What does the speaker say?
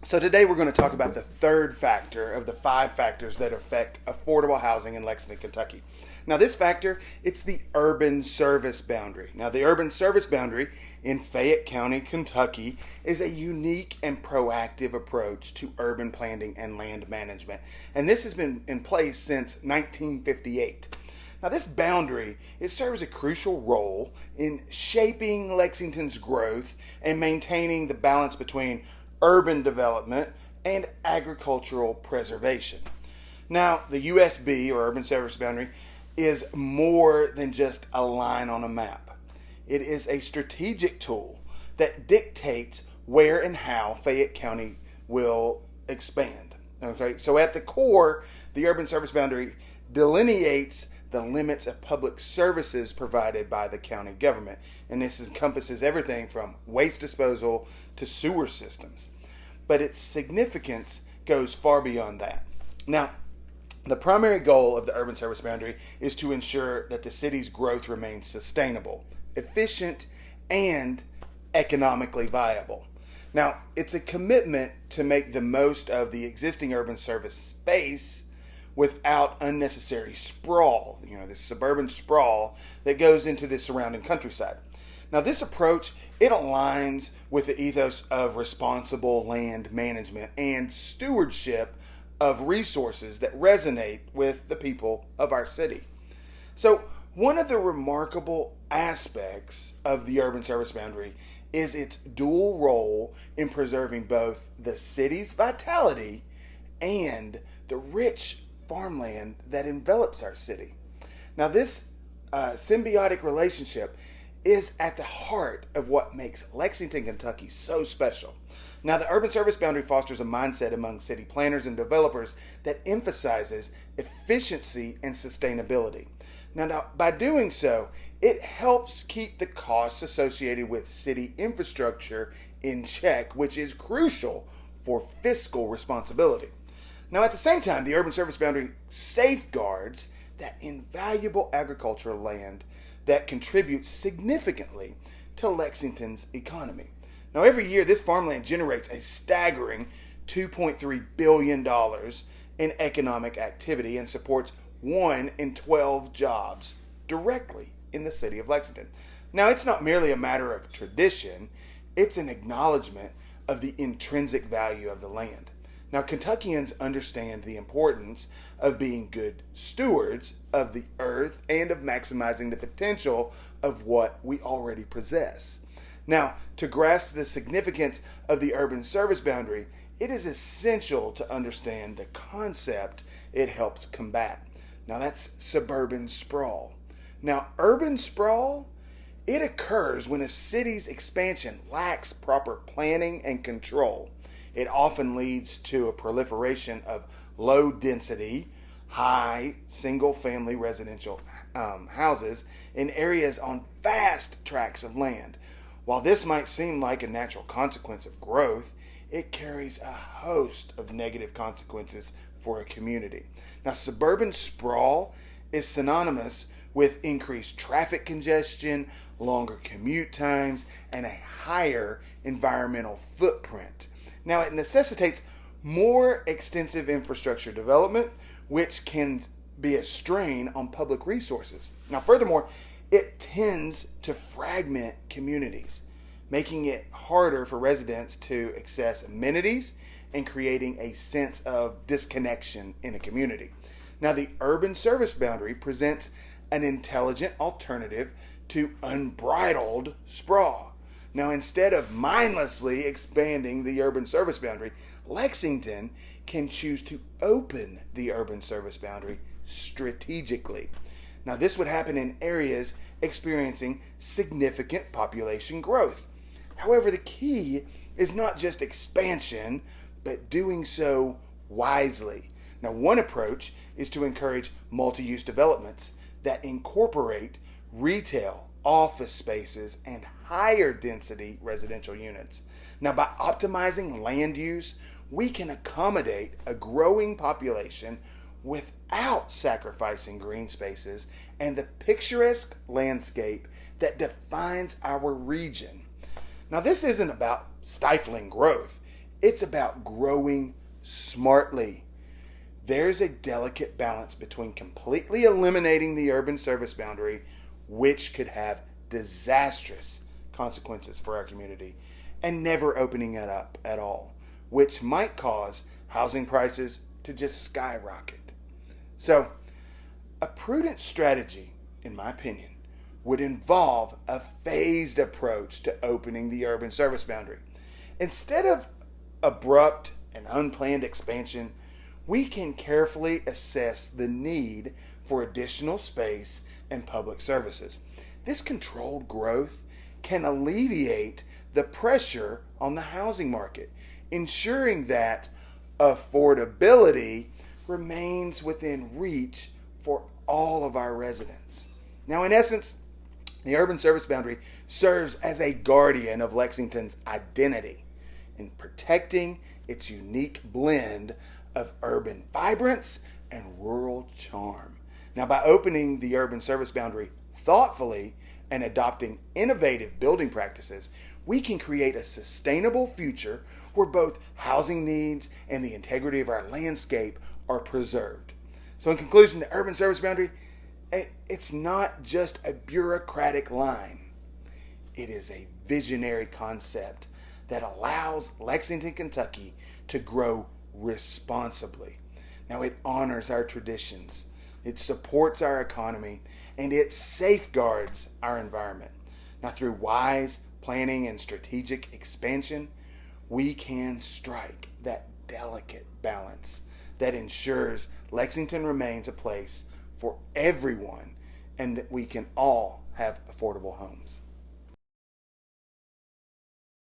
So today we're going to talk about the third factor of the 5 factors that affect affordable housing in Lexington, Kentucky. Now this factor, it's the urban service boundary. Now the urban service boundary in Fayette County, Kentucky is a unique and proactive approach to urban planning and land management. And this has been in place since 1958. Now this boundary, it serves a crucial role in shaping Lexington's growth and maintaining the balance between urban development and agricultural preservation. Now, the USB, or Urban Service Boundary, is more than just a line on a map. It is a strategic tool that dictates where and how Fayette County will expand. Okay, so at the core, the Urban Service Boundary delineates the limits of public services provided by the county government. And this encompasses everything from waste disposal to sewer systems. But its significance goes far beyond that. Now, the primary goal of the urban service boundary is to ensure that the city's growth remains sustainable, efficient, and economically viable. Now, it's a commitment to make the most of the existing urban service space without unnecessary sprawl, this suburban sprawl that goes into the surrounding countryside. Now, this approach, it aligns with the ethos of responsible land management and stewardship of resources that resonate with the people of our city. So, one of the remarkable aspects of the urban service boundary is its dual role in preserving both the city's vitality and the rich farmland that envelops our city. Now, this symbiotic relationship is at the heart of what makes Lexington, Kentucky so special. Now, the urban service boundary fosters a mindset among city planners and developers that emphasizes efficiency and sustainability. Now, by doing so, it helps keep the costs associated with city infrastructure in check, which is crucial for fiscal responsibility. Now, at the same time, the urban service boundary safeguards that invaluable agricultural land that contributes significantly to Lexington's economy. Now, every year, this farmland generates a staggering $2.3 billion in economic activity and supports 1 in 12 jobs directly in the city of Lexington. Now, it's not merely a matter of tradition, it's an acknowledgement of the intrinsic value of the land. Now, Kentuckians understand the importance of being good stewards of the earth and of maximizing the potential of what we already possess. Now, to grasp the significance of the urban service boundary, it is essential to understand the concept it helps combat. Now, that's suburban sprawl. Now, urban sprawl, it occurs when a city's expansion lacks proper planning and control. It often leads to a proliferation of low-density, high single-family residential houses in areas on vast tracts of land. While this might seem like a natural consequence of growth, it carries a host of negative consequences for a community. Now, suburban sprawl is synonymous with increased traffic congestion, longer commute times, and a higher environmental footprint. Now, it necessitates more extensive infrastructure development, which can be a strain on public resources. Now, furthermore, it tends to fragment communities, making it harder for residents to access amenities and creating a sense of disconnection in a community. Now, the urban service boundary presents an intelligent alternative to unbridled sprawl. Now, instead of mindlessly expanding the urban service boundary, Lexington can choose to open the urban service boundary strategically. Now, this would happen in areas experiencing significant population growth. However, the key is not just expansion, but doing so wisely. Now, one approach is to encourage multi-use developments that incorporate retail, office spaces, and higher density residential units. Now, by optimizing land use, we can accommodate a growing population without sacrificing green spaces and the picturesque landscape that defines our region. Now, this isn't about stifling growth. It's about growing smartly. There's a delicate balance between completely eliminating the urban service boundary, which could have disastrous consequences for our community, and never opening it up at all, which might cause housing prices to just skyrocket. So, a prudent strategy, in my opinion, would involve a phased approach to opening the urban service boundary. Instead of abrupt and unplanned expansion, we can carefully assess the need for additional space and public services. This controlled growth can alleviate the pressure on the housing market, ensuring that affordability remains within reach for all of our residents. Now, in essence, the urban service boundary serves as a guardian of Lexington's identity in protecting its unique blend of urban vibrance and rural charm. Now, by opening the urban service boundary thoughtfully and adopting innovative building practices, we can create a sustainable future where both housing needs and the integrity of our landscape are preserved. So in conclusion, the urban service boundary, it's not just a bureaucratic line. It is a visionary concept that allows Lexington, Kentucky to grow responsibly. Now, it honors our traditions, it supports our economy, and it safeguards our environment. Now, through wise planning and strategic expansion, we can strike that delicate balance that ensures Lexington remains a place for everyone and that we can all have affordable homes.